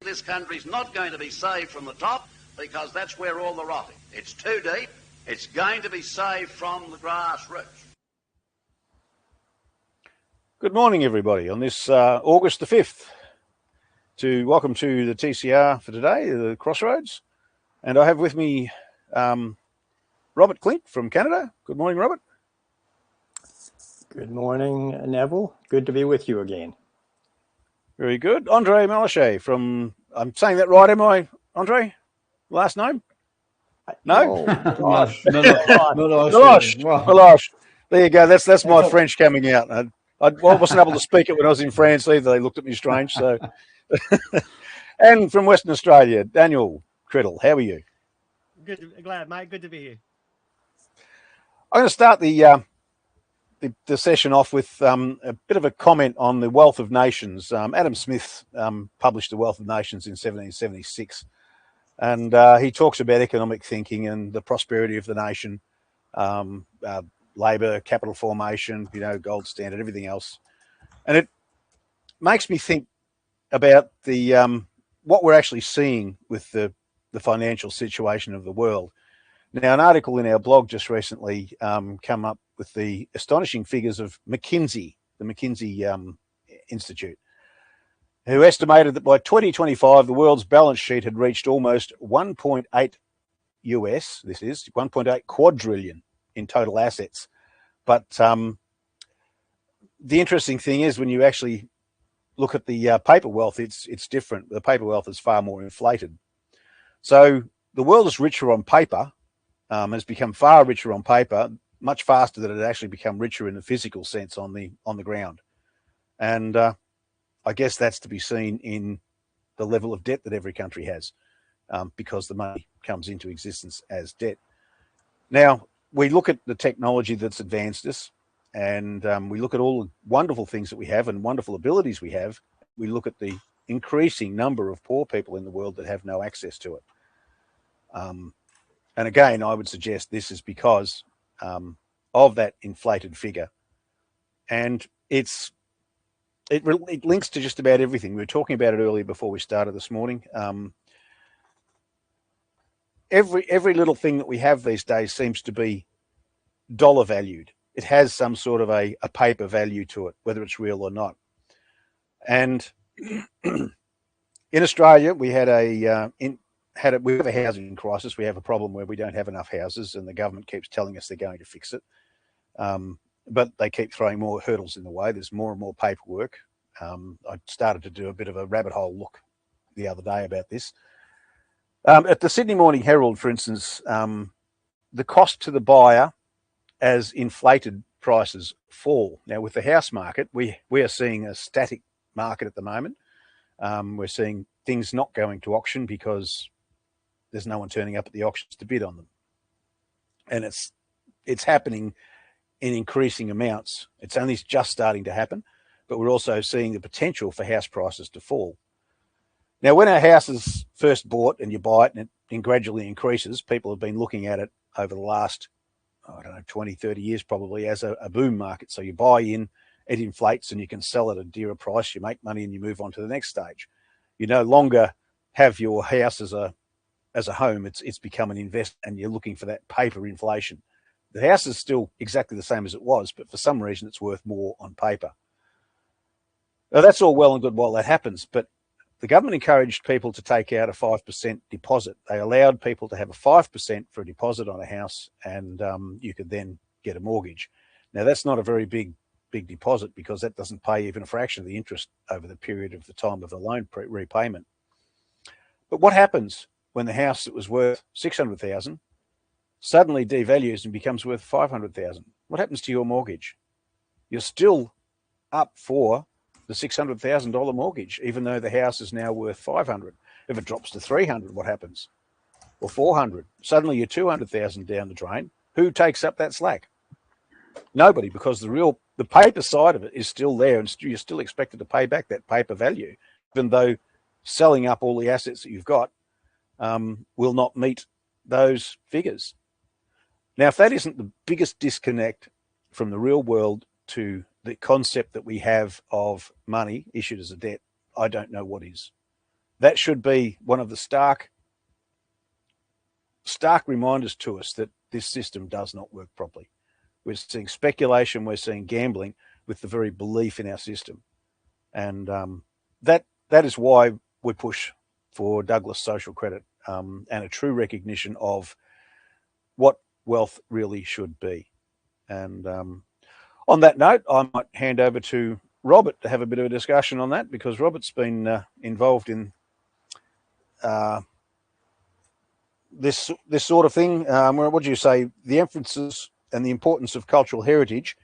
This country's not going to be saved from the top because that's where all the rot is. It's too deep. It's going to be saved from the grassroots. Good morning, everybody, on this August the 5th. Welcome to the TCR for today, the Crossroads. And I have with me Robert Klinck from Canada. Good morning, Robert. Good morning, Neville. Good to be with you again. Very good. André Meloche from, I'm saying that right, am I, André? Last name? No? Meloche. Meloche. There you go. That's my French coming out. I wasn't able to speak it when I was in France either. They looked at me strange. So, and from Western Australia, Daniel Criddle. How are you? Good, glad, mate. Good to be here. I'm going to start the session off with a bit of a comment on the Wealth of Nations. Adam Smith published the Wealth of Nations in 1776, and he talks about economic thinking and the prosperity of the nation. Labour, capital formation, gold standard, everything else. And it makes me think about the what we're actually seeing with the financial situation of the world. Now, an article in our blog just recently come up with the astonishing figures of McKinsey, the McKinsey Institute, who estimated that by 2025, the world's balance sheet had reached almost 1.8 US, this is 1.8 quadrillion in total assets. But the interesting thing is when you actually look at the paper wealth, it's different. The paper wealth is far more inflated. So the world is richer on paper, has become far richer on paper, much faster than it had actually become richer in the physical sense on the ground. And I guess that's to be seen in the level of debt that every country has, because the money comes into existence as debt. Now, we look at the technology that's advanced us, and we look at all the wonderful things that we have and wonderful abilities we have. We look at the increasing number of poor people in the world that have no access to it. And again, I would suggest this is because of that inflated figure. And it links to just about everything. We were talking about it earlier before we started this morning. Every little thing that we have these days seems to be dollar valued. It has some sort of a paper value to it, whether it's real or not. And in Australia, we have a housing crisis. We have a problem where we don't have enough houses, and the government keeps telling us they're going to fix it. But they keep throwing more hurdles in the way. There's more and more paperwork. I started to do a bit of a rabbit hole look the other day about this. At the Sydney Morning Herald, for instance, the cost to the buyer as inflated prices fall. Now, with the house market, we are seeing a static market at the moment. We're seeing things not going to auction because there's no one turning up at the auctions to bid on them. And it's happening in increasing amounts. It's only just starting to happen, but we're also seeing the potential for house prices to fall. Now, when a house is first bought and you buy it and it gradually increases, people have been looking at it over the last, 20, 30 years probably as a boom market. So you buy in, it inflates, and you can sell at a dearer price. You make money and you move on to the next stage. You no longer have your house as a home. It's become an investment, and you're looking for that paper inflation. The house is still exactly the same as it was, but for some reason it's worth more on paper. Now, that's all well and good while that happens, but the government encouraged people to take out a 5% deposit. They allowed people to have a 5% for a deposit on a house, and you could then get a mortgage. Now, that's not a very big deposit because that doesn't pay even a fraction of the interest over the period of the time of the loan repayment. But what happens when the house that was worth $600,000 suddenly devalues and becomes worth $500,000? What happens to your mortgage? You're still up for the $600,000 mortgage, even though the house is now worth $500,000. If it drops to $300,000, what happens? Or $400,000? Suddenly you're $200,000 down the drain. Who takes up that slack? Nobody, because the paper side of it is still there, and you're still expected to pay back that paper value, even though selling up all the assets that you've got will not meet those figures. Now, if that isn't the biggest disconnect from the real world to the concept that we have of money issued as a debt, I don't know what is. that should be one of the stark reminders to us that this system does not work properly. We're seeing speculation, we're seeing gambling with the very belief in our system. And that is why we push for Douglas social credit and a true recognition of what wealth really should be. And on that note, I might hand over to Robert to have a bit of a discussion on that, because Robert's been involved in this sort of thing. What do you say? The emphasis and the importance of cultural heritage,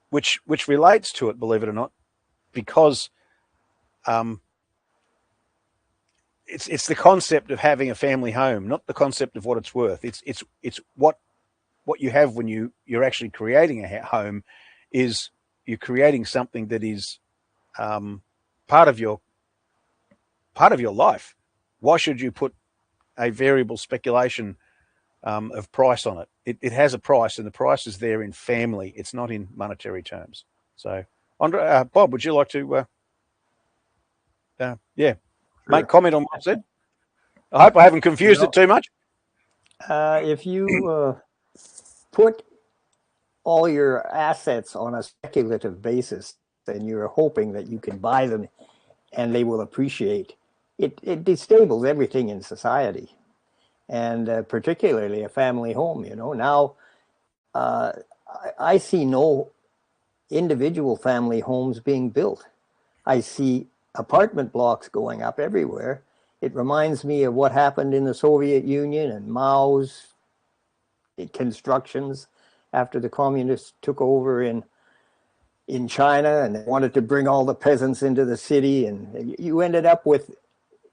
which relates to it, believe it or not, because it's the concept of having a family home, not the concept of what it's worth. It's what you have when you're actually creating a home, is you're creating something that is part of your life. Why should you put a variable speculation of price on it? It has a price, and the price is there in family. It's not in monetary terms. So, André, Bob, would you like to make comment on what I said? I hope I haven't confused it too much. If you put all your assets on a speculative basis, then you're hoping that you can buy them and they will appreciate. It destables everything in society, and particularly a family home. Now I see no individual family homes being built. I see apartment blocks going up everywhere. It reminds me of what happened in the Soviet Union and Mao's constructions after the communists took over in China, and they wanted to bring all the peasants into the city, and you ended up with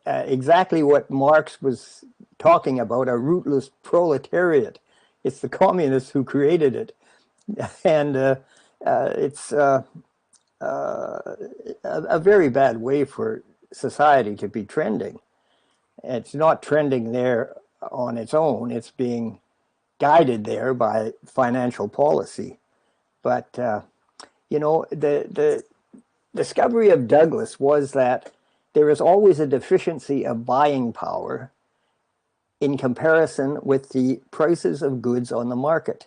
exactly what Marx was talking about, a rootless proletariat. It's the communists who created it, and it's a very bad way for society to be trending. It's not trending there on its own. It's being guided there by financial policy. But, the discovery of Douglas was that there is always a deficiency of buying power in comparison with the prices of goods on the market,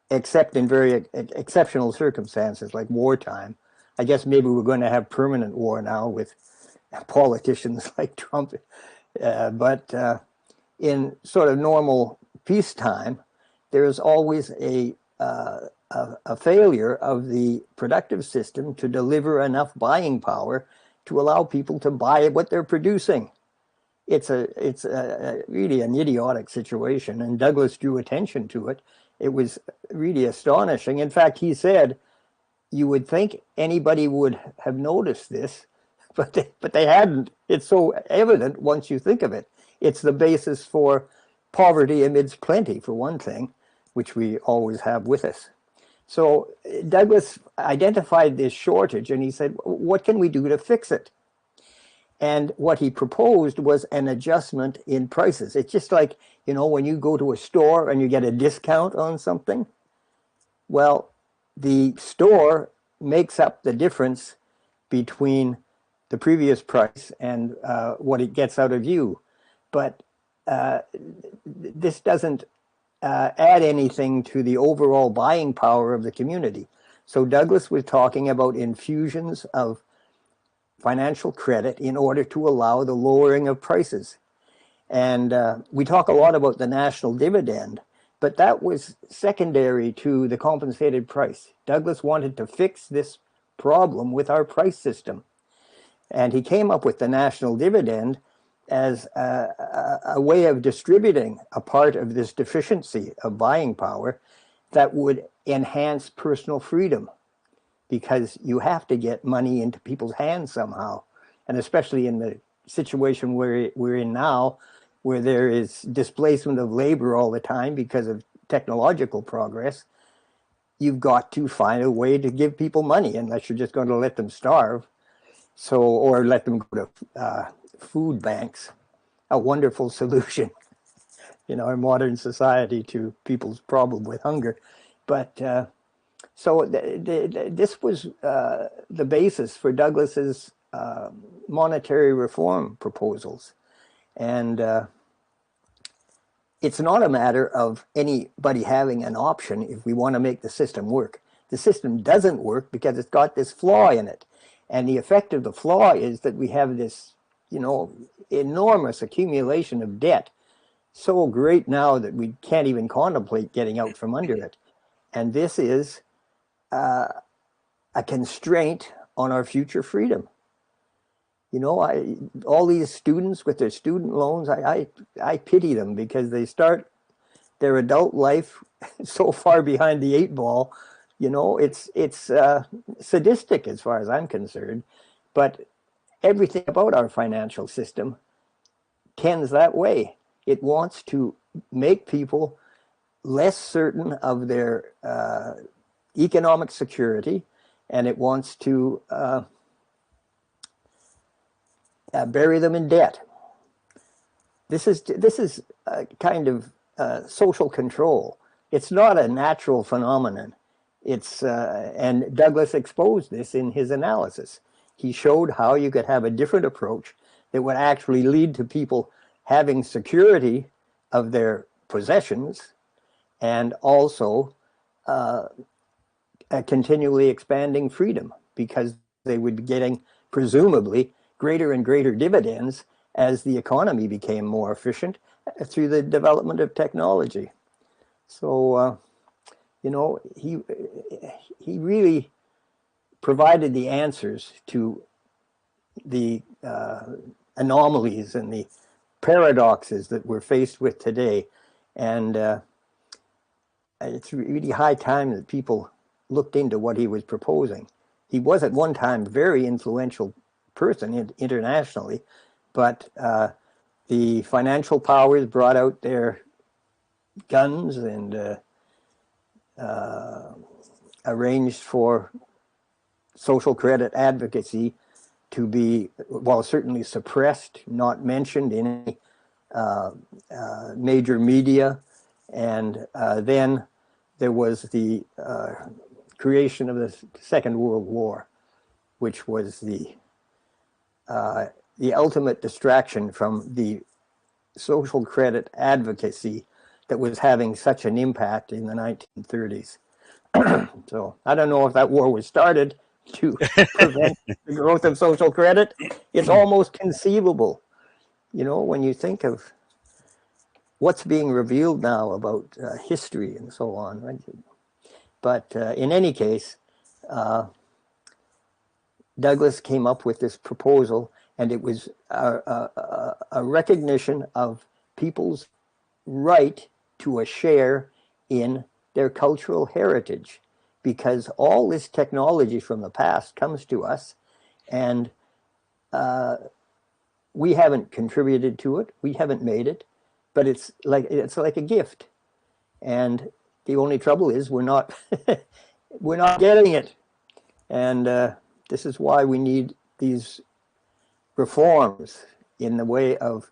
except in very exceptional circumstances like wartime. I guess maybe we're going to have permanent war now with politicians like Trump. But in sort of normal peacetime, there is always a failure of the productive system to deliver enough buying power to allow people to buy what they're producing. It's really an idiotic situation, and Douglas drew attention to it. It was really astonishing. In fact, he said, you would think anybody would have noticed this, but they hadn't. It's so evident once you think of it. It's the basis for poverty amidst plenty, for one thing, which we always have with us. So Douglas identified this shortage, and he said, what can we do to fix it? And what he proposed was an adjustment in prices. It's just like, when you go to a store and you get a discount on something. Well, the store makes up the difference between the previous price and what it gets out of you. But this doesn't add anything to the overall buying power of the community. So Douglas was talking about infusions of financial credit in order to allow the lowering of prices. And we talk a lot about the national dividend, but that was secondary to the compensated price. Douglas wanted to fix this problem with our price system. And he came up with the national dividend as a way of distributing a part of this deficiency of buying power that would enhance personal freedom, because you have to get money into people's hands somehow. And especially in the situation we're in now, where there is displacement of labor all the time because of technological progress, you've got to find a way to give people money, unless you're just going to let them starve. So, or let them go to food banks, a wonderful solution, in modern society to people's problem with hunger. But so this was the basis for Douglas's monetary reform proposals. And it's not a matter of anybody having an option if we want to make the system work. The system doesn't work because it's got this flaw in it. And the effect of the flaw is that we have this, enormous accumulation of debt, so great now that we can't even contemplate getting out from under it. And this is a constraint on our future freedom. All these students with their student loans, I pity them because they start their adult life so far behind the 8 ball. It's sadistic as far as I'm concerned, but everything about our financial system tends that way. It wants to make people less certain of their economic security, and it wants to bury them in debt. This is a kind of social control. It's not a natural phenomenon. And Douglas exposed this in his analysis. He showed how you could have a different approach that would actually lead to people having security of their possessions and also a continually expanding freedom, because they would be getting presumably greater and greater dividends as the economy became more efficient through the development of technology. So, he really provided the answers to the anomalies and the paradoxes that we're faced with today. And it's really high time that people looked into what he was proposing. He was at one time a very influential person internationally, but the financial powers brought out their guns and arranged for social credit advocacy to be, well, certainly suppressed, not mentioned in any major media. And then there was the creation of the Second World War, which was the ultimate distraction from the social credit advocacy that was having such an impact in the 1930s. So I don't know if that war was started to prevent the growth of social credit. It's almost conceivable, when you think of what's being revealed now about history and so on. Right? But in any case, Douglas came up with this proposal, and it was a recognition of people's right to a share in their cultural heritage, because all this technology from the past comes to us, and we haven't contributed to it, we haven't made it, but it's like a gift, and the only trouble is we're not we're not getting it, and this is why we need these reforms in the way of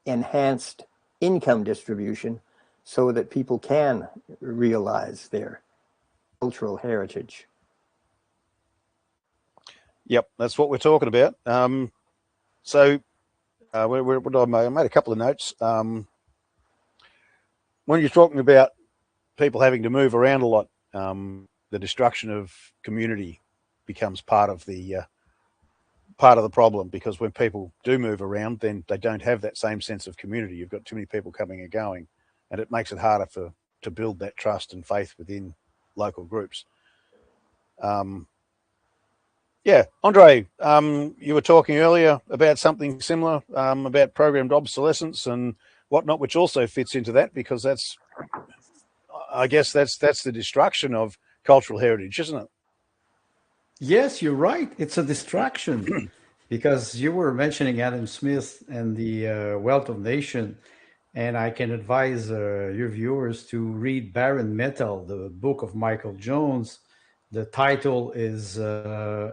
enhanced income distribution, so that people can realize their cultural heritage. Yep, that's what we're talking about. I made a couple of notes. When you're talking about people having to move around a lot, the destruction of community becomes part of the problem, because when people do move around, then they don't have that same sense of community. You've got too many people coming and going, and it makes it harder to build that trust and faith within local groups. André, you were talking earlier about something similar, about programmed obsolescence and whatnot, which also fits into that, because that's the destruction of cultural heritage, isn't it? Yes, you're right. It's a distraction because you were mentioning Adam Smith and the Wealth of Nation, and I can advise your viewers to read Baron Metal, the book of Michael Jones. The title is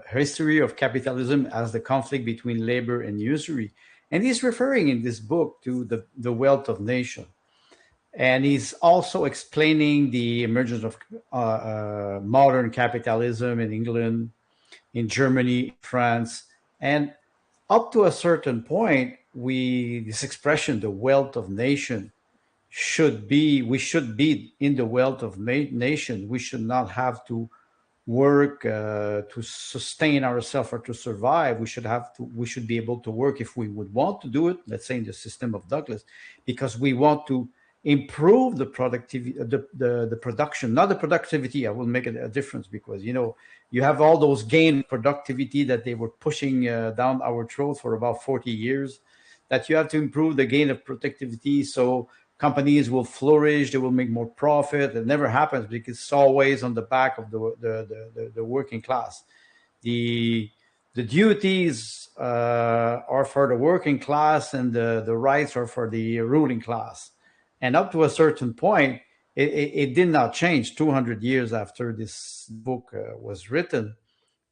History of Capitalism as the Conflict Between Labor and Usury. And he's referring in this book to the Wealth of Nation. And he's also explaining the emergence of modern capitalism in England, in Germany, France, And up to a certain point, this expression, the wealth of nation, we should be in the wealth of nation. We should not have to work to sustain ourselves or to survive. We should be able to work if we would want to do it, let's say in the system of Douglas, because we want to improve the productivity, the production, not the productivity. I will make a difference, because you have all those gain of productivity that they were pushing down our throat for about 40 years, that you have to improve the gain of productivity so companies will flourish, they will make more profit. It never happens because it's always on the back of the working class. The duties are for the working class, and the rights are for the ruling class. And up to a certain point, it did not change 200 years after this book was written,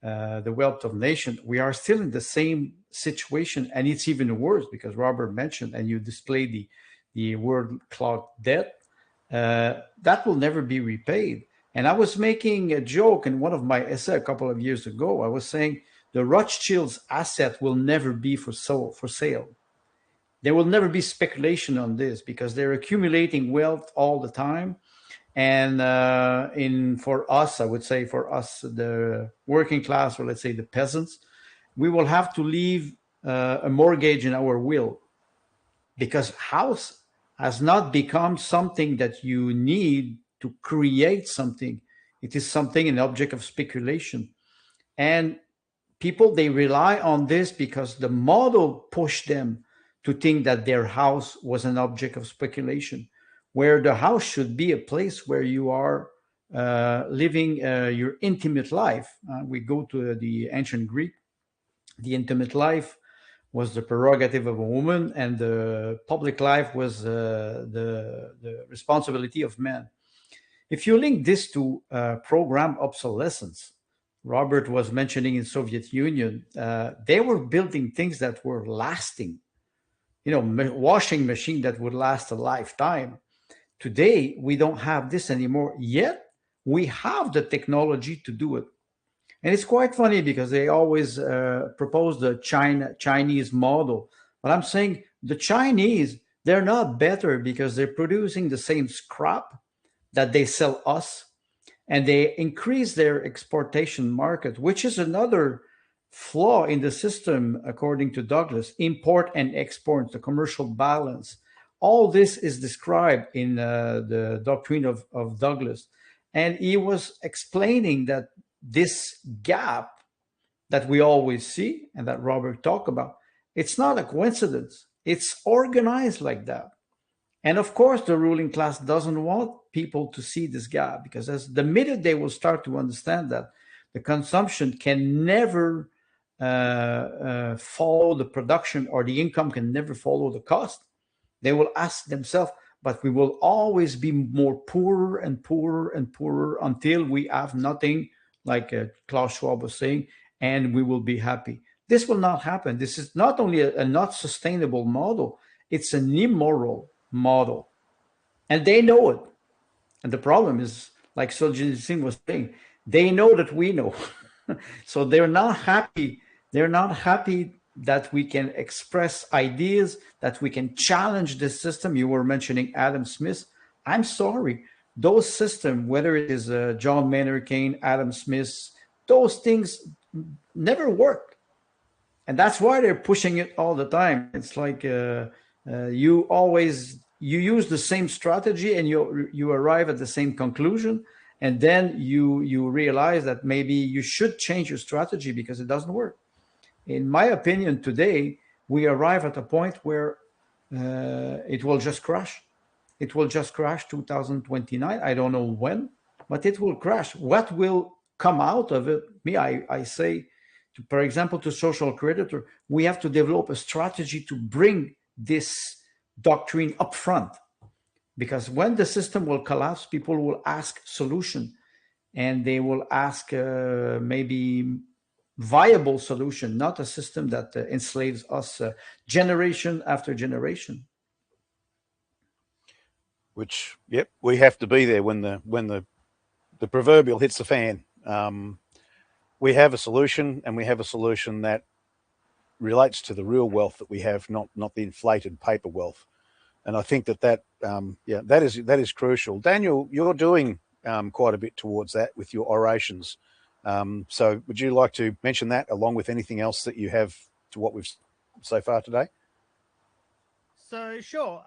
The Wealth of Nation. We are still in the same situation, and it's even worse because Robert mentioned, and you displayed the world clock debt, that will never be repaid. And I was making a joke in one of my essays a couple of years ago. I was saying the Rothschilds' asset will never be for sale. There will never be speculation on this because they're accumulating wealth all the time. And for us, I would say for us, the working class, or let's say the peasants, we will have to leave a mortgage in our will, because house has not become something that you need to create something. It is something, an object of speculation. And people, they rely on this because the model pushed them to think that their house was an object of speculation, where the house should be a place where you are living your intimate life. We go to the ancient Greek. The intimate life was the prerogative of a woman, and the public life was the responsibility of men. If you link this to program obsolescence, Robert was mentioning in Soviet Union, they were building things that were lasting, washing machine that would last a lifetime. Today, we don't have this anymore, yet we have the technology to do it. And it's quite funny because they always propose the Chinese model. But I'm saying the Chinese, they're not better because they're producing the same scrap that they sell us, and they increase their exportation market, which is another flaw in the system, according to Douglas. Import and export, the commercial balance. All this is described in the doctrine of Douglas. And he was explaining that this gap that we always see and that Robert talked about, it's not a coincidence. It's organized like that. And of course, the ruling class doesn't want people to see this gap, because as the minute they will start to understand that the consumption can never follow the production, or the income can never follow the cost, they will ask themselves, but we will always be more poorer and poorer and poorer until we have nothing, like Klaus Schwab was saying, and we will be happy. This will not happen. This is not only a not sustainable model, it's an immoral model. And they know it. And the problem is, like Solzhenitsyn was saying, they know that we know. So they're not happy. They're not happy that we can express ideas, that we can challenge this system. You were mentioning Adam Smith. I'm sorry. Those systems, whether it is John Maynard Keynes, Adam Smith, those things never worked. And that's why they're pushing it all the time. It's like you use the same strategy and you arrive at the same conclusion. And then you realize that maybe you should change your strategy because it doesn't work. In my opinion, today, we arrive at a point where it will just crash. It will just crash 2029. I don't know when, but it will crash. What will come out of it? I say, for example, to social creditor, we have to develop a strategy to bring this doctrine up front. Because when the system will collapse, people will ask solution, and they will ask maybe viable solution, not a system that enslaves us generation after generation. Which, yep, we have to be there when the proverbial hits the fan. We have a solution, and we have a solution that relates to the real wealth that we have, not the inflated paper wealth. And I think that is crucial. Daniel, you're doing quite a bit towards that with your orations. So would you like to mention that along with anything else that you have to what we've so far today? So sure.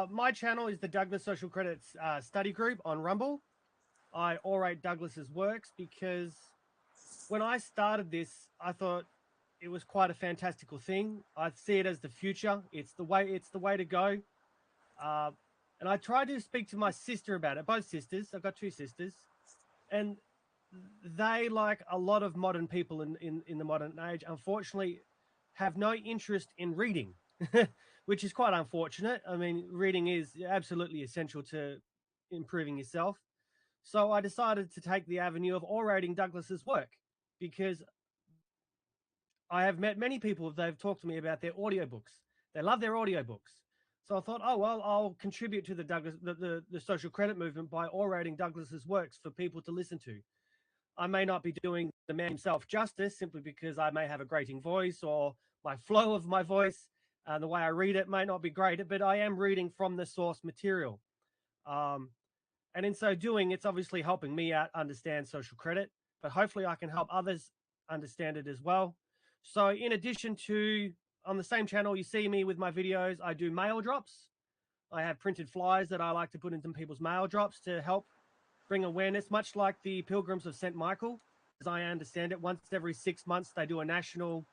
My channel is the Douglas Social Credit Study Group on Rumble. I orate Douglas's works because when I started this, I thought it was quite a fantastical thing. I see it as the future. It's the way to go. And I tried to speak to my sister about it. Both sisters. I've got two sisters, and they, like a lot of modern people in the modern age, unfortunately, have no interest in reading, which is quite unfortunate. I mean, reading is absolutely essential to improving yourself. So I decided to take the avenue of orating Douglas's work because I have met many people. They've talked to me about their audiobooks. They love their audiobooks. So I thought, oh, well, I'll contribute to the social credit movement by orating Douglas's works for people to listen to. I may not be doing the man himself justice simply because I may have a grating voice or my flow of my voice and the way I read it might not be great, but I am reading from the source material. And in so doing, it's obviously helping me out understand social credit, but hopefully I can help others understand it as well. So in addition to, on the same channel, you see me with my videos, I do mail drops. I have printed flyers that I like to put into people's mail drops to help bring awareness, much like the Pilgrims of St. Michael. As I understand it, once every 6 months, they do a national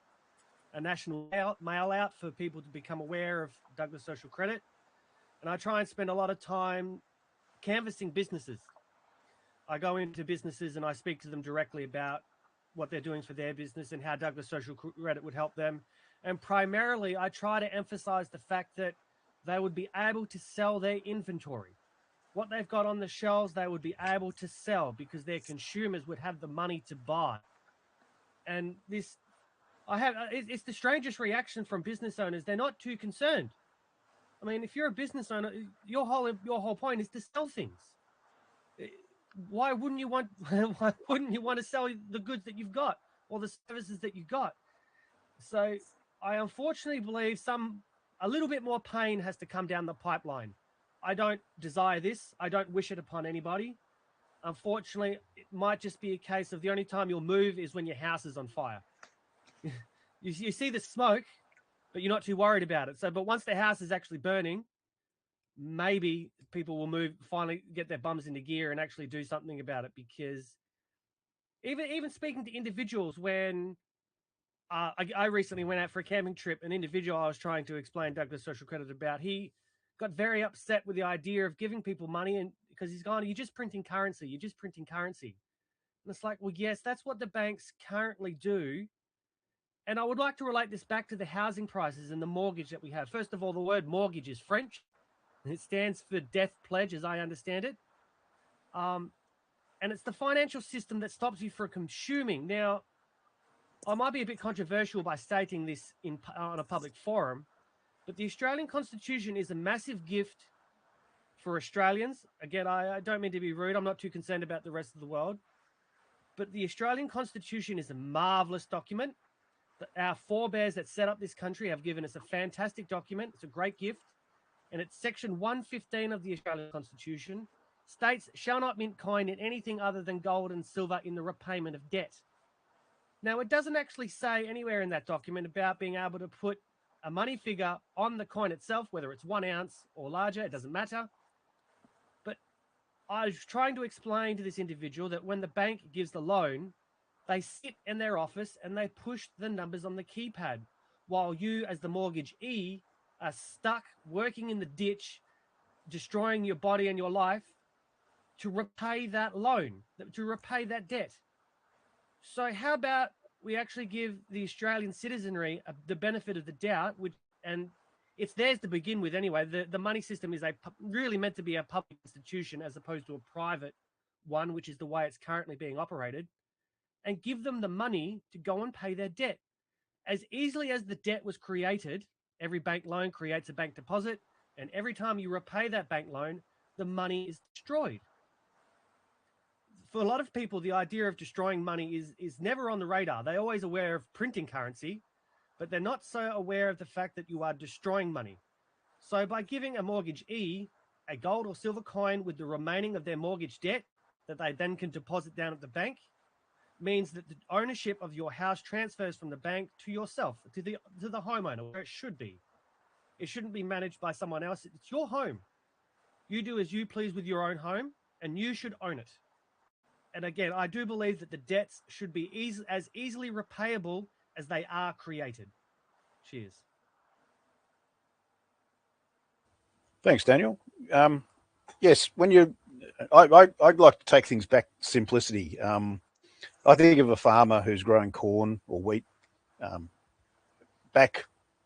mail out for people to become aware of Douglas Social Credit. And I try and spend a lot of time canvassing businesses. I go into businesses and I speak to them directly about what they're doing for their business and how Douglas Social Credit would help them. And primarily, I try to emphasize the fact that they would be able to sell their inventory. What they've got on the shelves, they would be able to sell because their consumers would have the money to buy. And it's the strangest reaction from business owners. They're not too concerned. I mean, if you're a business owner, your whole point is to sell things. Why wouldn't you want to sell the goods that you've got or the services that you've got? So I unfortunately believe a little bit more pain has to come down the pipeline. I don't desire this. I don't wish it upon anybody. Unfortunately, it might just be a case of the only time you'll move is when your house is on fire. You see the smoke, but you're not too worried about it. But once the house is actually burning, maybe people will finally get their bums into gear and actually do something about it. Because even speaking to individuals, when I recently went out for a camping trip, an individual I was trying to explain Douglas Social Credit about, he got very upset with the idea of giving people money, and because he's gone, you're just printing currency. You're just printing currency. And it's like, well, yes, that's what the banks currently do. And I would like to relate this back to the housing prices and the mortgage that we have. First of all, the word mortgage is French. And it stands for death pledge, as I understand it. And it's the financial system that stops you from consuming. Now, I might be a bit controversial by stating this on a public forum, but the Australian Constitution is a massive gift for Australians. Again, I don't mean to be rude. I'm not too concerned about the rest of the world. But the Australian Constitution is a marvelous document. Our forebears that set up this country have given us a fantastic document. It's a great gift. And it's section 115 of the Australian Constitution states, shall not mint coin in anything other than gold and silver in the repayment of debt. Now, it doesn't actually say anywhere in that document about being able to put a money figure on the coin itself, whether it's 1 ounce or larger, it doesn't matter. But I was trying to explain to this individual that when the bank gives the loan, they sit in their office and they push the numbers on the keypad, while you, as the mortgagee, are stuck working in the ditch, destroying your body and your life to repay that loan, to repay that debt. So how about we actually give the Australian citizenry the benefit of the doubt, and it's theirs to begin with anyway. The money system is really meant to be a public institution as opposed to a private one, which is the way it's currently being operated, and give them the money to go and pay their debt. As easily as the debt was created, every bank loan creates a bank deposit, and every time you repay that bank loan, the money is destroyed. For a lot of people, the idea of destroying money is never on the radar. They're always aware of printing currency, but they're not so aware of the fact that you are destroying money. So by giving a mortgagee a gold or silver coin with the remaining of their mortgage debt that they then can deposit down at the bank, means that the ownership of your house transfers from the bank to yourself, to the homeowner, where it should be. It shouldn't be managed by someone else. It's your home. You do as you please with your own home, and you should own it. And again, I do believe that the debts should be as easily repayable as they are created. Cheers. Thanks, Daniel. Yes, I'd like to take things back to simplicity. I think of a farmer who's growing corn or wheat. Back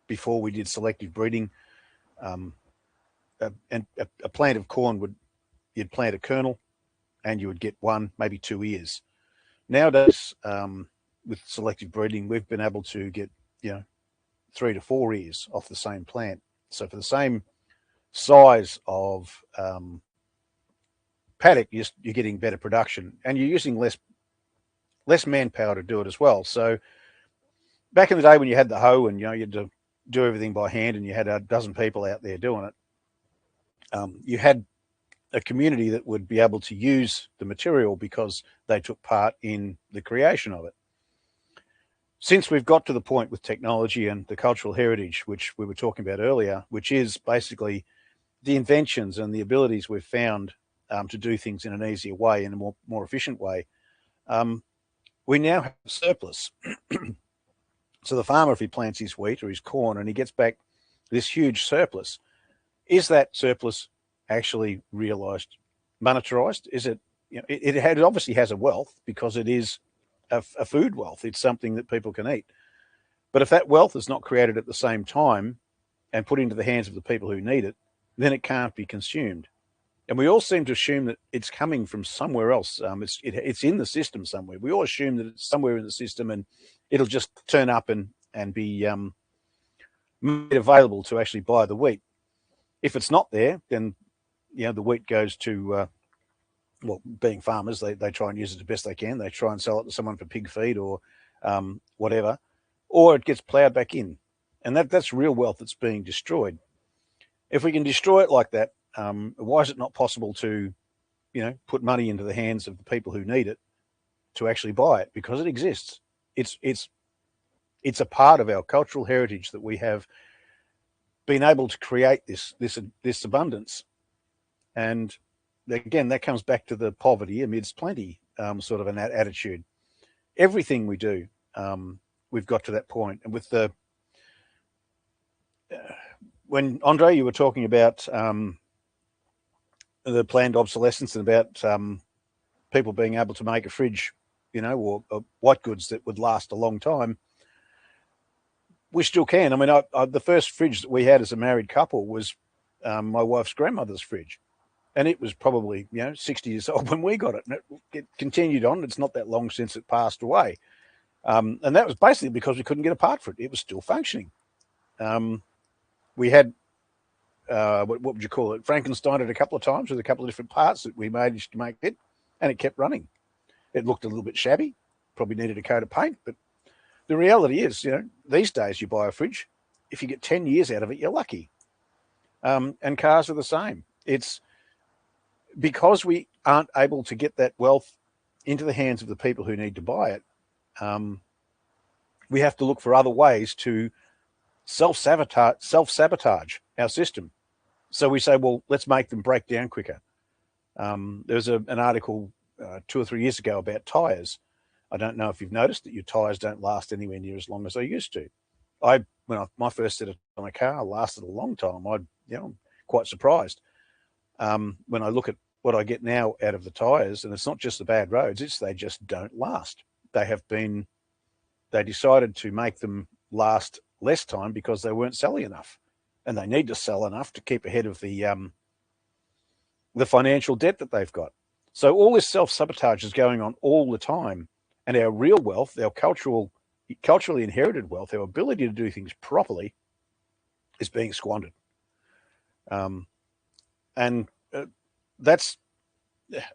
before we did selective breeding, and a plant of corn you'd plant a kernel, and you would get 1, maybe 2 ears. Nowadays, with selective breeding, we've been able to get 3 to 4 ears off the same plant. So for the same size of paddock, you're getting better production, and you're using less manpower to do it as well. So back in the day when you had the hoe and you had to do everything by hand, and you had a dozen people out there doing it, you had a community that would be able to use the material because they took part in the creation of it. Since we've got to the point with technology and the cultural heritage, which we were talking about earlier, which is basically the inventions and the abilities we've found to do things in an easier way, in a more efficient way, we now have surplus. So the farmer, if he plants his wheat or his corn and he gets back this huge surplus, is that surplus actually realized, monetarized? Is it, it obviously has a wealth because it is a food wealth. It's something that people can eat. But if that wealth is not created at the same time and put into the hands of the people who need it, then it can't be consumed. And we all seem to assume that it's coming from somewhere else. It's in the system somewhere. We all assume that it's somewhere in the system and it'll just turn up and be made available to actually buy the wheat. If it's not there, then the wheat goes to, being farmers, they try and use it the best they can. They try and sell it to someone for pig feed or whatever, or it gets ploughed back in. And that's real wealth that's being destroyed. If we can destroy it like that, why is it not possible to, put money into the hands of the people who need it to actually buy it? Because it exists. It's a part of our cultural heritage that we have been able to create this abundance. And again, that comes back to the poverty amidst plenty sort of an attitude. Everything we do, we've got to that point. And with when André, you were talking about the planned obsolescence and about people being able to make a fridge, or white goods that would last a long time. We still can. I mean, the first fridge that we had as a married couple was my wife's grandmother's fridge. And it was probably, 60 years old when we got it. And it continued on. It's not that long since it passed away. And that was basically because we couldn't get a part for it. It was still functioning. We had, what would you call it? Frankenstein it a couple of times with a couple of different parts that we managed to make it. And it kept running. It looked a little bit shabby. Probably needed a coat of paint. But the reality is, these days you buy a fridge. If you get 10 years out of it, you're lucky. And cars are the same. It's because we aren't able to get that wealth into the hands of the people who need to buy it. We have to look for other ways to self-sabotage our system. So we say, well, let's make them break down quicker. There was an article 2 or 3 years ago about tyres. I don't know if you've noticed that your tyres don't last anywhere near as long as they used to. My first set of on a car lasted a long time. I'm quite surprised. When I look at what I get now out of the tyres, and it's not just the bad roads, they just don't last. They decided to make them last less time because they weren't selling enough, and they need to sell enough to keep ahead of the financial debt that they've got. So all this self-sabotage is going on all the time, and our real wealth, our culturally inherited wealth, our ability to do things properly is being squandered. That's,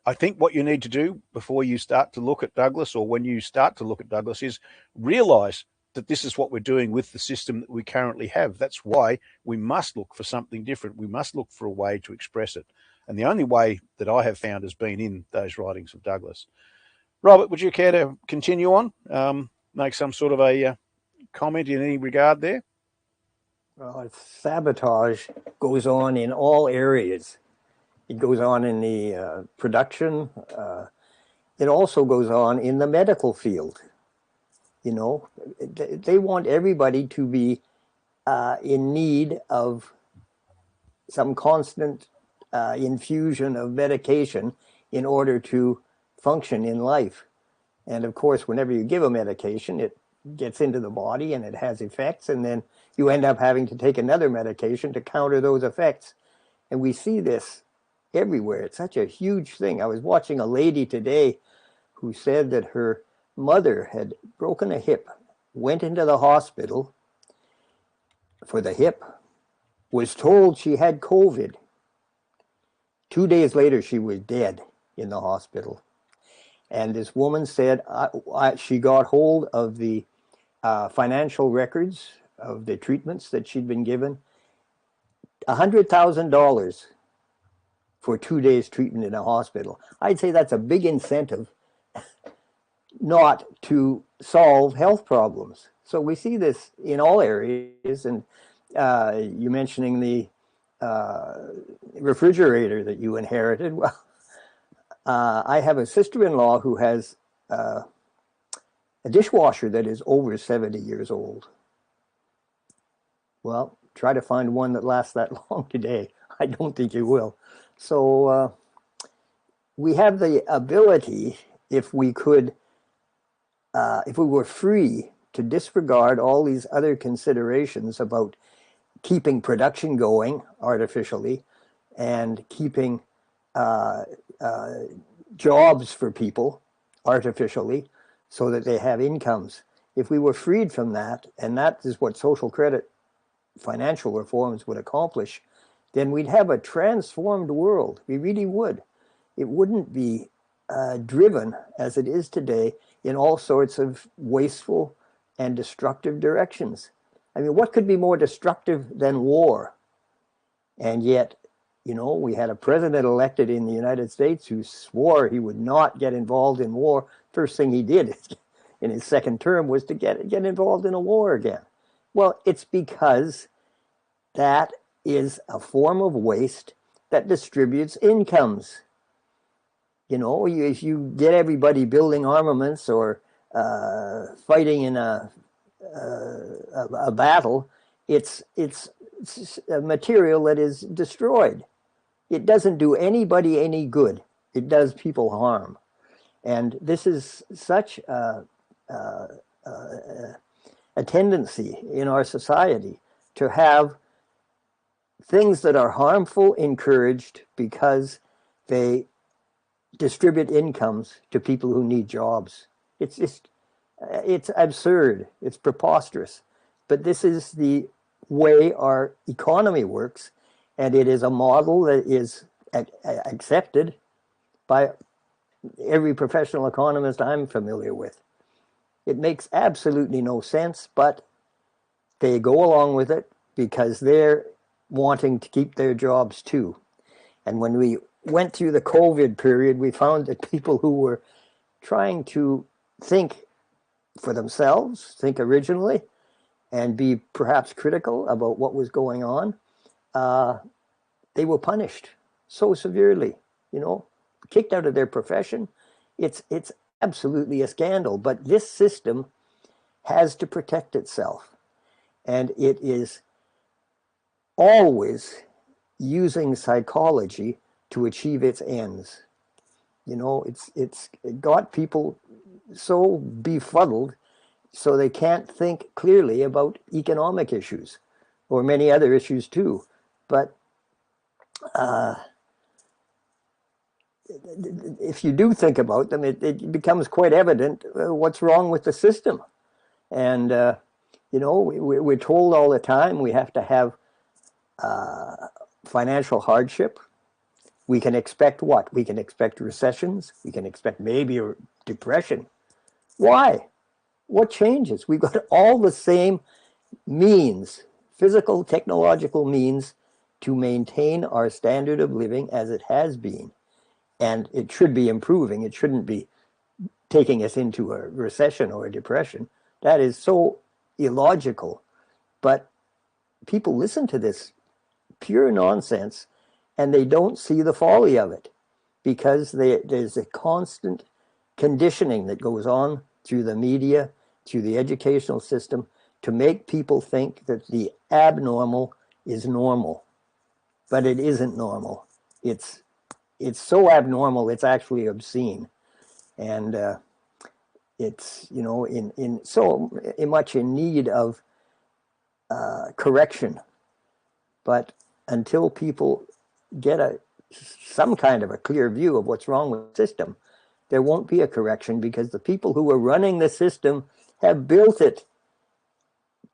I think, what you need to do before you start to look at Douglas, or when you start to look at Douglas, is realize that this is what we're doing with the system that we currently have. That's why we must look for something different. We must look for a way to express it. And the only way that I have found has been in those writings of Douglas. Robert, would you care to continue on, make some sort of a comment in any regard there? Well, sabotage goes on in all areas. It goes on in the production. It also goes on in the medical field. You know, they want everybody to be in need of some constant infusion of medication in order to function in life. And of course, whenever you give a medication, it gets into the body and it has effects, and then you end up having to take another medication to counter those effects. And we see this everywhere. It's such a huge thing. I was watching a lady today who said that her mother had broken a hip, went into the hospital for the hip, was told she had COVID. 2 days later, she was dead in the hospital. And this woman said she got hold of the financial records of the treatments that she'd been given. $100,000 for 2 days treatment in a hospital. I'd say that's a big incentive not to solve health problems. So we see this in all areas. And you mentioning the refrigerator that you inherited. Well, I have a sister-in-law who has a dishwasher that is over 70 years old. Well, try to find one that lasts that long today. I don't think you will. So we have the ability, if we could, if we were free to disregard all these other considerations about keeping production going artificially and keeping jobs for people artificially so that they have incomes. If we were freed from that, and that is what social credit financial reforms would accomplish, then we'd have a transformed world. We really would. It wouldn't be driven, as it is today, in all sorts of wasteful and destructive directions. I mean, what could be more destructive than war? And yet, you know, we had a president elected in the United States who swore he would not get involved in war. First thing he did in his second term was to get involved in a war again. Well, it's because that is a form of waste that distributes incomes. You know, if you get everybody building armaments or fighting in a battle, it's a material that is destroyed. It doesn't do anybody any good. It does people harm. And this is such a tendency in our society to have things that are harmful encouraged because they distribute incomes to people who need jobs. It's absurd. It's preposterous. But this is the way our economy works, and it is a model that is accepted by every professional economist I'm familiar with. It makes absolutely no sense, but they go along with it because they're wanting to keep their jobs too. And when we went through the COVID period, we found that people who were trying to think for themselves, think originally, and be perhaps critical about what was going on, they were punished so severely, you know, kicked out of their profession. It's absolutely a scandal, but this system has to protect itself, and it is always using psychology to achieve its ends. You know, it's got people so befuddled so they can't think clearly about economic issues or many other issues too. But if you do think about them, it becomes quite evident what's wrong with the system. And, you know, we're told all the time we have to have financial hardship. We can expect what? We can expect recessions. We can expect maybe a depression. Why? What changes? We've got all the same means, physical, technological means, to maintain our standard of living as it has been. And it should be improving. It shouldn't be taking us into a recession or a depression. That is so illogical. But people listen to this pure nonsense and they don't see the folly of it, because there's a constant conditioning that goes on through the media, through the educational system, to make people think that the abnormal is normal. But it isn't normal. It's so abnormal, it's actually obscene. And it's, in so much in need of correction. But until people get some kind of a clear view of what's wrong with the system, there won't be a correction, because the people who are running the system have built it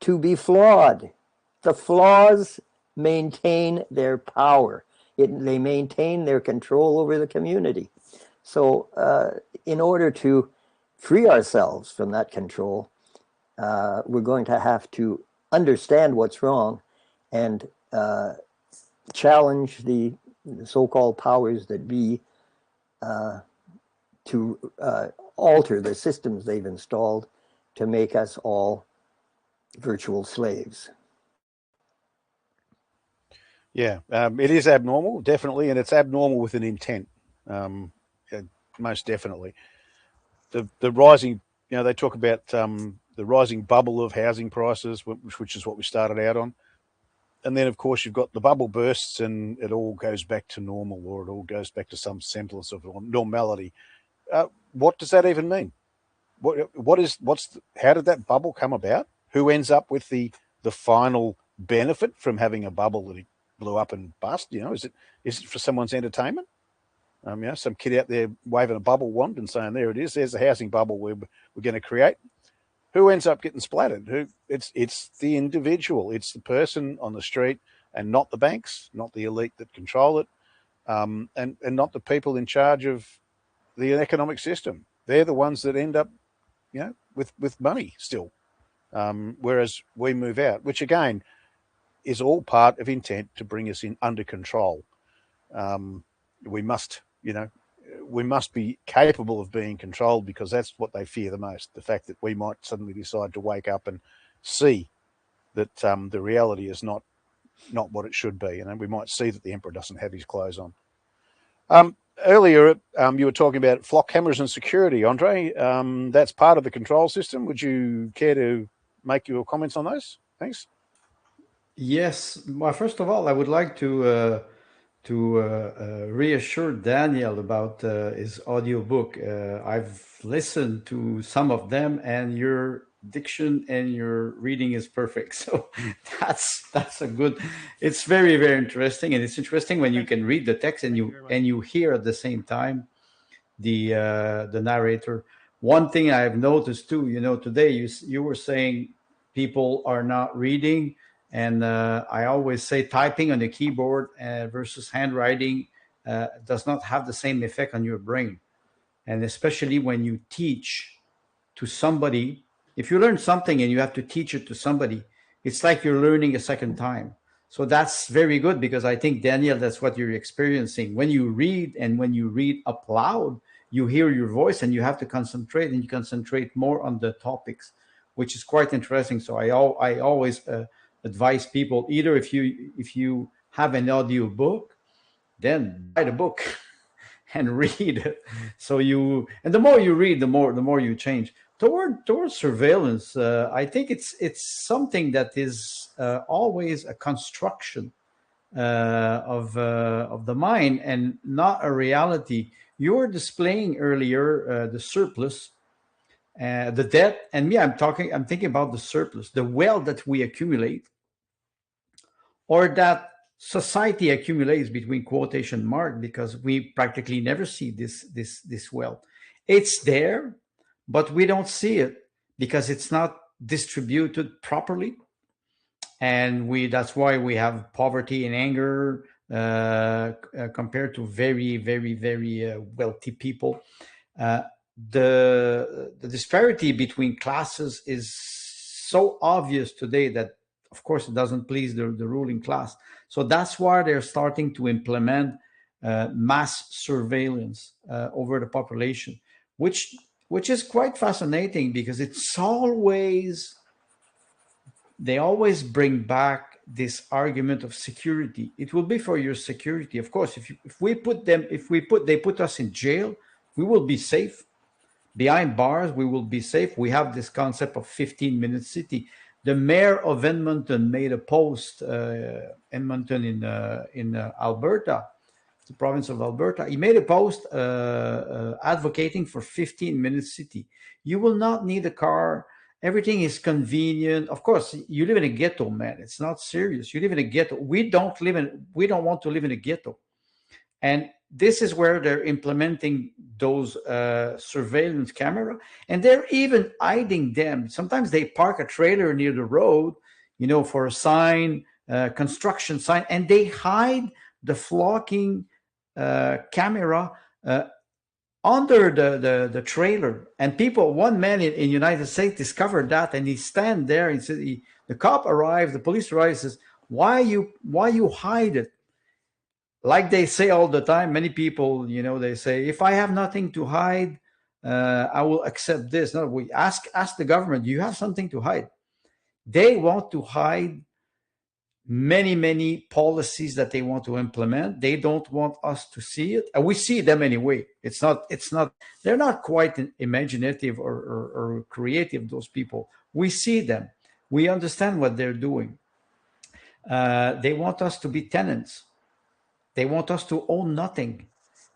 to be flawed. The flaws maintain their power. They maintain their control over the community. So in order to free ourselves from that control, we're going to have to understand what's wrong and challenge the so-called powers that be to alter the systems they've installed to make us all virtual slaves. Yeah, it is abnormal, definitely, and it's abnormal with an intent, most definitely. The rising, they talk about the rising bubble of housing prices, which is what we started out on. And then, of course, you've got the bubble bursts and it all goes back to normal, or it all goes back to some semblance of normality. What does that even mean? How did that bubble come about? Who ends up with the final benefit from having a bubble that blew up and bust? Is it for someone's entertainment? Some kid out there waving a bubble wand and saying, "There it is. There's a housing bubble we're going to create." Who ends up getting splattered? It's the individual. It's the person on the street, and not the banks, not the elite that control it, and not the people in charge of the economic system. They're the ones that end up, with money still. Whereas we move out, which again is all part of intent to bring us in under control. We must be capable of being controlled, because that's what they fear the most. The fact that we might suddenly decide to wake up and see that the reality is not what it should be. We might see that the emperor doesn't have his clothes on. Earlier, you were talking about flock cameras and security, Andre. That's part of the control system. Would you care to make your comments on those? Thanks. Yes. Well, first of all, I would like to reassure Daniel about his audiobook. I've listened to some of them, and your diction and your reading is perfect. So that's a good. It's very, very interesting, and it's interesting when you can read the text and you hear at the same time the narrator. One thing I've noticed too, today you were saying people are not reading. And I always say typing on the keyboard versus handwriting does not have the same effect on your brain. And especially when you teach to somebody, if you learn something and you have to teach it to somebody, it's like you're learning a second time. So that's very good, because I think, Daniel, that's what you're experiencing. When you read, and when you read up loud, you hear your voice and you have to concentrate, and you concentrate more on the topics, which is quite interesting. So I always advise people, either if you have an audio book, then buy the book and read it. So and the more you read, the more you change towards surveillance. I think it's something that is always a construction of the mind, and not a reality. You were displaying earlier the surplus, the debt, and me. I'm thinking about the surplus, the wealth that we accumulate, or that society accumulates, between quotation mark, because we practically never see this wealth. It's there, but we don't see it because it's not distributed properly, and that's why we have poverty and anger compared to very, very, very wealthy people. the disparity between classes is so obvious today that, of course, it doesn't please the ruling class. So that's why they're starting to implement mass surveillance over the population, which is quite fascinating, because they always bring back this argument of security. It will be for your security, of course. If they put us in jail, we will be safe. Behind bars, we will be safe. We have this concept of 15-minute city. The mayor of Edmonton made a post, Edmonton in Alberta, the province of Alberta. He made a post advocating for 15-minute city. You will not need a car. Everything is convenient. Of course, you live in a ghetto, man. It's not serious. You live in a ghetto. We don't want to live in a ghetto. And this is where they're implementing those surveillance camera, and they're even hiding them. Sometimes they park a trailer near the road, for a sign, construction sign, and they hide the flocking camera under the trailer. And one man in United States discovered that, and he stand there and said, the cop arrived, the police arrived, says, why you hide it? Like they say all the time, many people, they say, if I have nothing to hide, I will accept this. No, we ask the government, do you have something to hide? They want to hide many, many policies that they want to implement. They don't want us to see it. And we see them anyway. They're not quite imaginative or creative, those people. We see them. We understand what they're doing. They want us to be tenants. They want us to own nothing.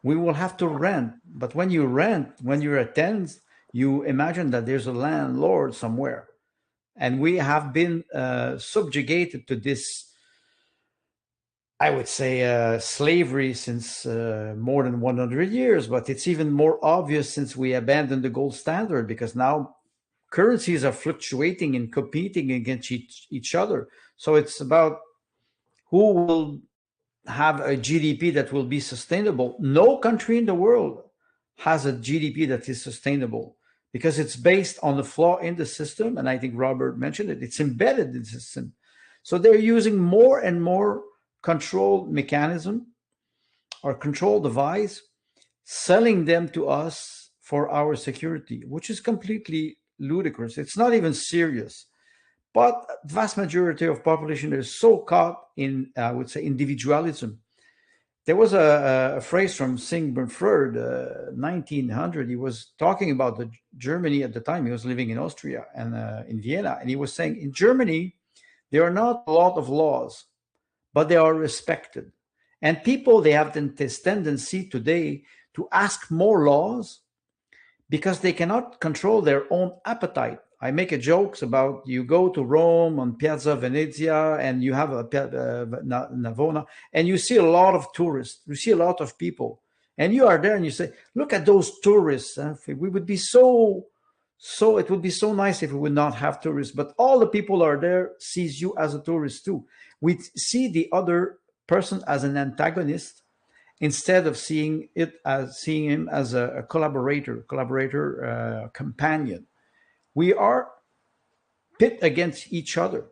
We will have to rent. But when you're a tenant, you imagine that there's a landlord somewhere. And we have been subjugated to this, I would say, slavery since more than 100 years. But it's even more obvious since we abandoned the gold standard, because now currencies are fluctuating and competing against each other. So it's about who will have a GDP that will be sustainable. No country in the world has a GDP that is sustainable, because it's based on the flaw in the system. And I think Robert mentioned it. It's embedded in the system. So they're using more and more control mechanism or control device, selling them to us for our security, which is completely ludicrous. It's not even serious. But the vast majority of population is so caught in, I would say, individualism. There was a phrase from Sigmund Freud, 1900. He was talking about Germany at the time. He was living in Austria and in Vienna. And he was saying, in Germany, there are not a lot of laws, but they are respected. And people, they have this tendency today to ask more laws because they cannot control their own appetite. I make a jokes about, you go to Rome on Piazza Venezia and you have a Navona, and you see a lot of tourists, you see a lot of people, and you are there and you say, look at those tourists. We would be it would be so nice if we would not have tourists, but all the people are there sees you as a tourist too. We see the other person as an antagonist instead of seeing him as a collaborator, companion. We are pit against each other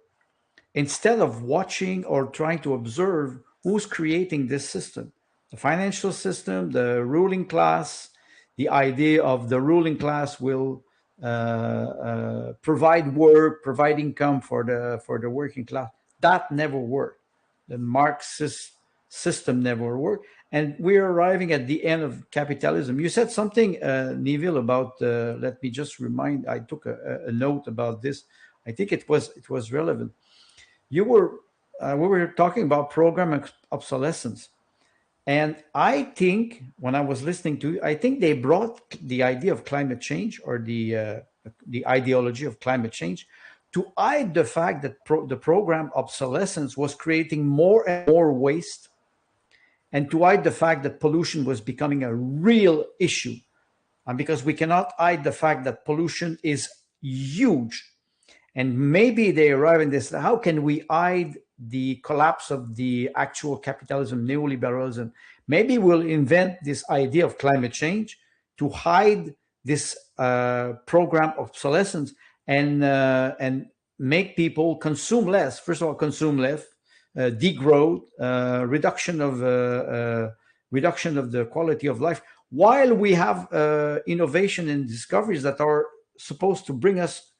instead of watching or trying to observe who's creating this system. The financial system, the ruling class, the idea of the ruling class will provide work, provide income for the working class. That never worked. The Marxist system never worked. And we're arriving at the end of capitalism. You said something, Neville, about, let me just remind, I took a note about this. I think it was relevant. We were talking about program obsolescence. And I think, when I was listening to you, I think they brought the idea of climate change, or the ideology of climate change, to hide the fact that the program obsolescence was creating more and more waste, and to hide the fact that pollution was becoming a real issue. And because we cannot hide the fact that pollution is huge. And maybe they arrive in this, how can we hide the collapse of the actual capitalism, neoliberalism? Maybe we'll invent this idea of climate change to hide this program of obsolescence and make people consume less. First of all, consume less, degrowth, reduction of the quality of life, while we have innovation and discoveries that are supposed to bring us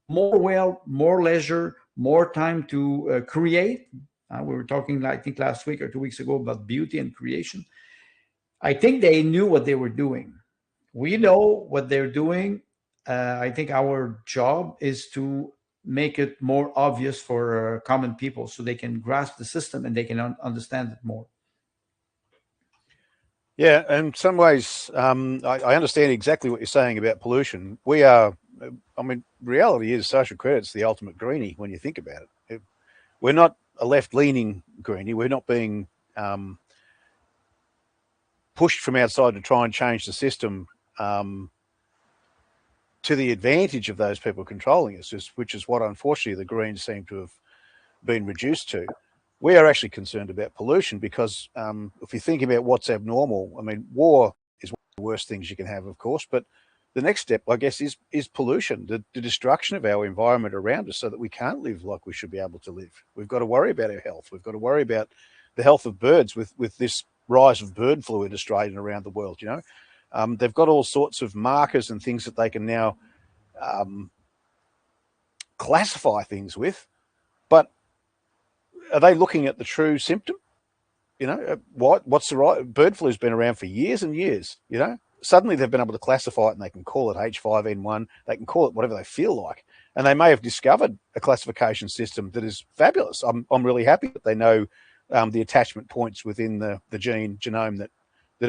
more wealth, more leisure, more time to create. We were talking, I think, last week or 2 weeks ago about beauty and creation. I think they knew what they were doing. We know what they're doing. I think our job is to make it more obvious for common people so they can grasp the system and they can understand it more. Yeah, in some ways, I understand exactly what you're saying about pollution. We are, I mean, reality is social credit's the ultimate greenie when you think about it. We're not a left-leaning greenie. We're not being pushed from outside to try and change the system to the advantage of those people controlling us, which is what, unfortunately, the Greens seem to have been reduced to. We are actually concerned about pollution because if you think about what's abnormal, I mean, war is one of the worst things you can have, of course, but the next step, I guess, is pollution, the destruction of our environment around us so that we can't live like we should be able to live. We've got to worry about our health. We've got to worry about the health of birds with this rise of bird flu in Australia and around the world, you know. They've got all sorts of markers and things that they can now classify things with, but are they looking at the true symptom? You know, what's the right? Bird flu's been around for years and years, you know. Suddenly they've been able to classify it and they can call it H5N1. They can call it whatever they feel like. And they may have discovered a classification system that is fabulous. I'm really happy that they know the attachment points within the genome that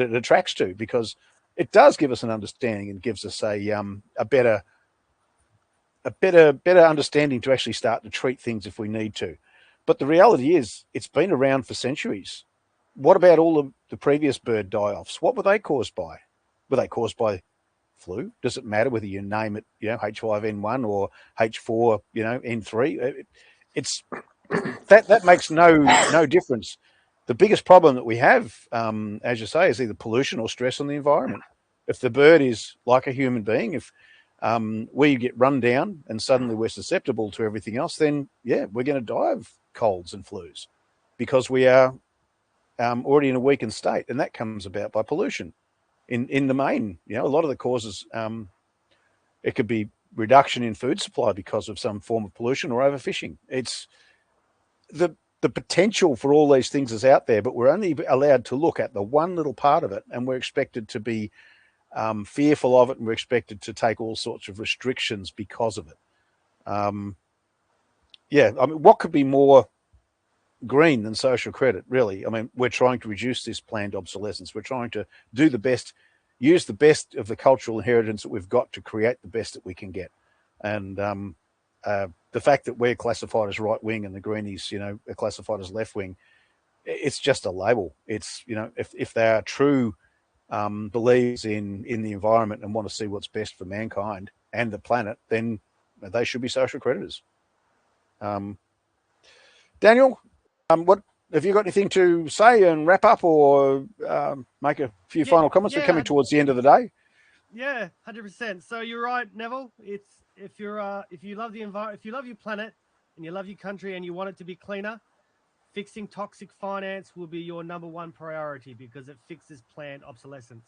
it attracts to, because it does give us an understanding and gives us a better understanding to actually start to treat things if we need to. But the reality is it's been around for centuries. What about all of the previous bird die-offs? What were they caused by? Were they caused by flu? Does it matter whether you name it, you know, H5N1 or H4, you know, N3? It's that makes no difference. The biggest problem that we have, as you say, is either pollution or stress on the environment. If the bird is like a human being, if we get run down and suddenly we're susceptible to everything else, then yeah, we're going to die of colds and flus because we are already in a weakened state, and that comes about by pollution. In the main, you know, a lot of the causes, it could be reduction in food supply because of some form of pollution or overfishing. It's the potential for all these things is out there, but we're only allowed to look at the one little part of it, and we're expected to be fearful of it, and we're expected to take all sorts of restrictions because of it. Yeah, I mean, what could be more green than social credit, really? I mean, we're trying to reduce this planned obsolescence. We're trying to do the best, use the best of the cultural inheritance that we've got to create the best that we can get. And the fact that we're classified as right wing and the Greenies, you know, are classified as left wing, it's just a label. It's, you know, if they are true believes in the environment and want to see what's best for mankind and the planet, then they should be social creditors. Daniel, what have you got anything to say and wrap up, or make a few final comments? We're coming towards the end of the day. Yeah, 100%. So you're right, Neville. It's if you love the environment, if you love your planet and you love your country and you want it to be cleaner, fixing toxic finance will be your #1 priority because it fixes planned obsolescence.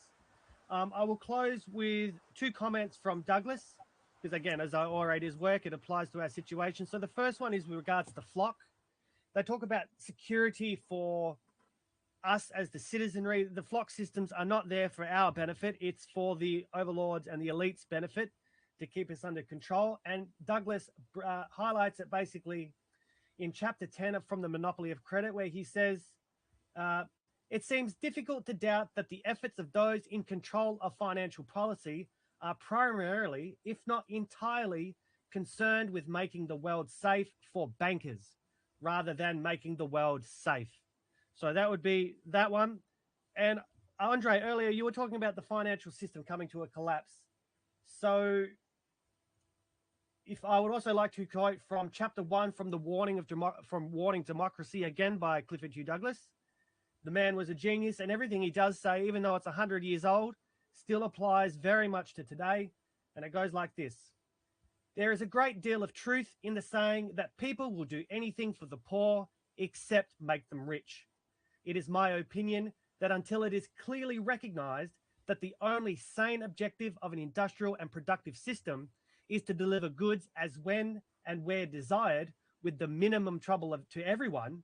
I will close with 2 comments from Douglas, because again, as I orate his work, it applies to our situation. So the first one is with regards to flock. They talk about security for us as the citizenry. The flock systems are not there for our benefit. It's for the overlords and the elites' benefit to keep us under control. And Douglas highlights it basically in chapter 10 from The Monopoly of Credit, where he says, it seems difficult to doubt that the efforts of those in control of financial policy are primarily, if not entirely, concerned with making the world safe for bankers rather than making the world safe. So that would be that one. And André, earlier you were talking about the financial system coming to a collapse. So if I would also like to quote from chapter 1 from the Warning Democracy, again by Clifford Hugh Douglas. The man was a genius, and everything he does say, even though it's 100 years old, still applies very much to today, and it goes like this. There is a great deal of truth in the saying that people will do anything for the poor except make them rich. It is my opinion that until it is clearly recognized that the only sane objective of an industrial and productive system is to deliver goods as when and where desired with the minimum trouble to everyone,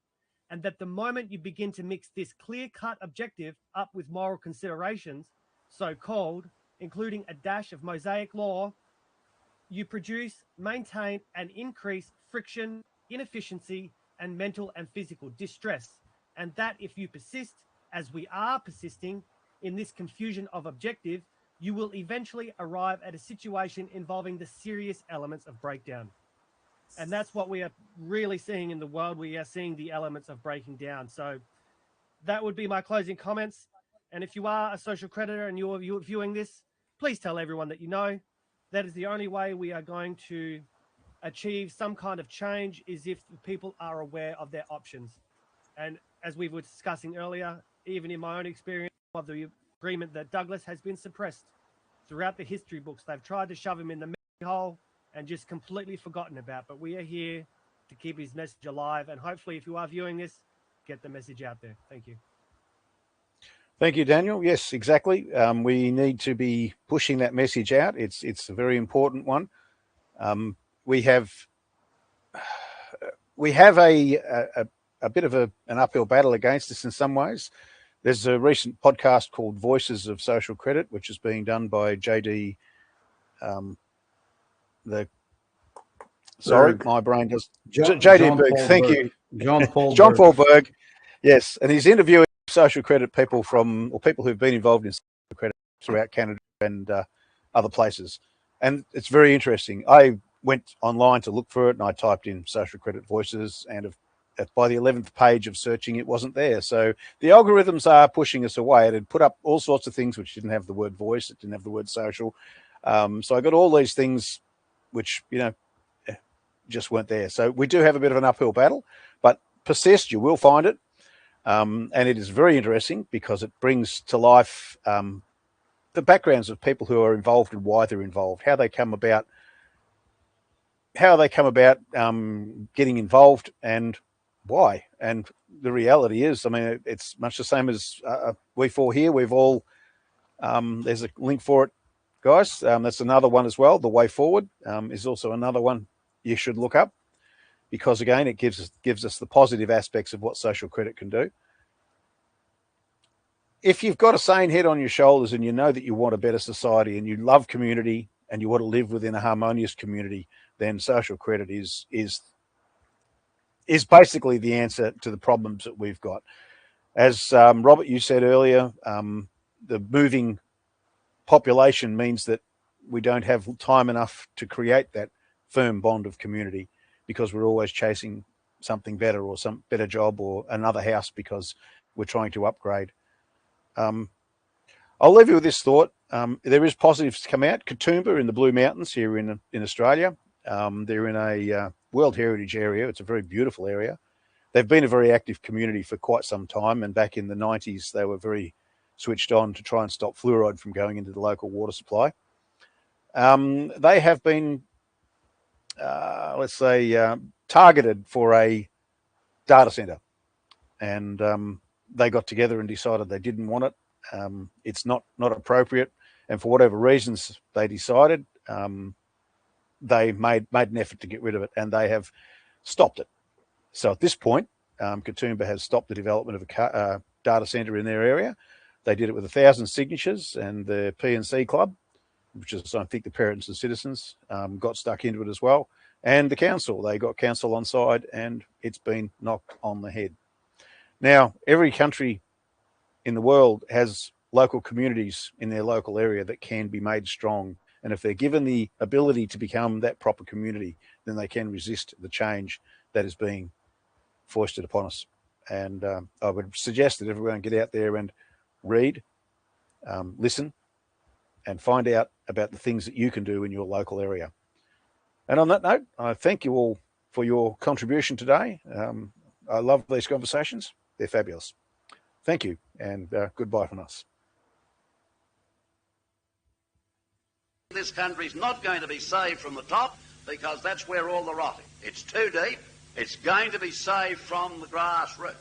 and that the moment you begin to mix this clear-cut objective up with moral considerations, so-called, including a dash of Mosaic law, you produce, maintain, and increase friction, inefficiency, and mental and physical distress. And that if you persist, as we are persisting, in this confusion of objective, you will eventually arrive at a situation involving the serious elements of breakdown. And that's what we are really seeing in the world. We are seeing the elements of breaking down. So that would be my closing comments. And if you are a social creditor and you're viewing this, please tell everyone that you know. That is the only way we are going to achieve some kind of change, is if people are aware of their options. And as we were discussing earlier, even in my own experience of the agreement that Douglas has been suppressed throughout the history books. They've tried to shove him in the hole and just completely forgotten about. But we are here to keep his message alive. And hopefully, if you are viewing this, get the message out there. Thank you. Thank you, Daniel. Yes, exactly. We need to be pushing that message out. It's a very important one. We have a bit of an uphill battle against this in some ways. There's a recent podcast called Voices of Social Credit, which is being done by JD. My brain does. JD Berg. Thank you, John Paul. John Paul Berg. Yes, and he's interviewing social credit people people who've been involved in social credit throughout Canada and other places, and it's very interesting. I went online to look for it, and I typed in social credit voices, and by the 11th page of searching, it wasn't there. So the algorithms are pushing us away. It had put up all sorts of things which didn't have the word voice, it didn't have the word social. So I got all these things which, just weren't there. So we do have a bit of an uphill battle, but persist, you will find it. And it is very interesting because it brings to life the backgrounds of people who are involved and why they're involved, how they come about getting involved and why. And the reality is, it's much the same as we four here. We've all, there's a link for it, guys. That's another one as well. The Way Forward is also another one you should look up, because again, it gives us the positive aspects of what social credit can do. If you've got a sane head on your shoulders and you know that you want a better society and you love community and you want to live within a harmonious community, then social credit is basically the answer to the problems that we've got. As Robert, you said earlier, the moving population means that we don't have time enough to create that firm bond of community, because we're always chasing something better or some better job or another house because we're trying to upgrade. I'll leave you with this thought. There is positives to come out. Katoomba in the Blue Mountains here in Australia. They're in a World Heritage area. It's a very beautiful area. They've been a very active community for quite some time, and back in the 90s, they were very switched on to try and stop fluoride from going into the local water supply. They have been, targeted for a data center, and they got together and decided they didn't want it. It's not appropriate, and for whatever reasons they decided, they made an effort to get rid of it, and they have stopped it. So at this point, Katoomba has stopped the development of a data center in their area. They did it with 1,000 signatures, and the P&C Club, which is, I think, the Parents and Citizens, got stuck into it as well. And the council, they got council on side, and it's been knocked on the head. Now, every country in the world has local communities in their local area that can be made strong. And if they're given the ability to become that proper community, then they can resist the change that is being foisted upon us. And I would suggest that everyone get out there and read, listen, and find out about the things that you can do in your local area. And on that note, I thank you all for your contribution today. I love these conversations. They're fabulous. Thank you, and goodbye from us. This country's not going to be saved from the top because that's where all the rot is. It's too deep. It's going to be saved from the grassroots.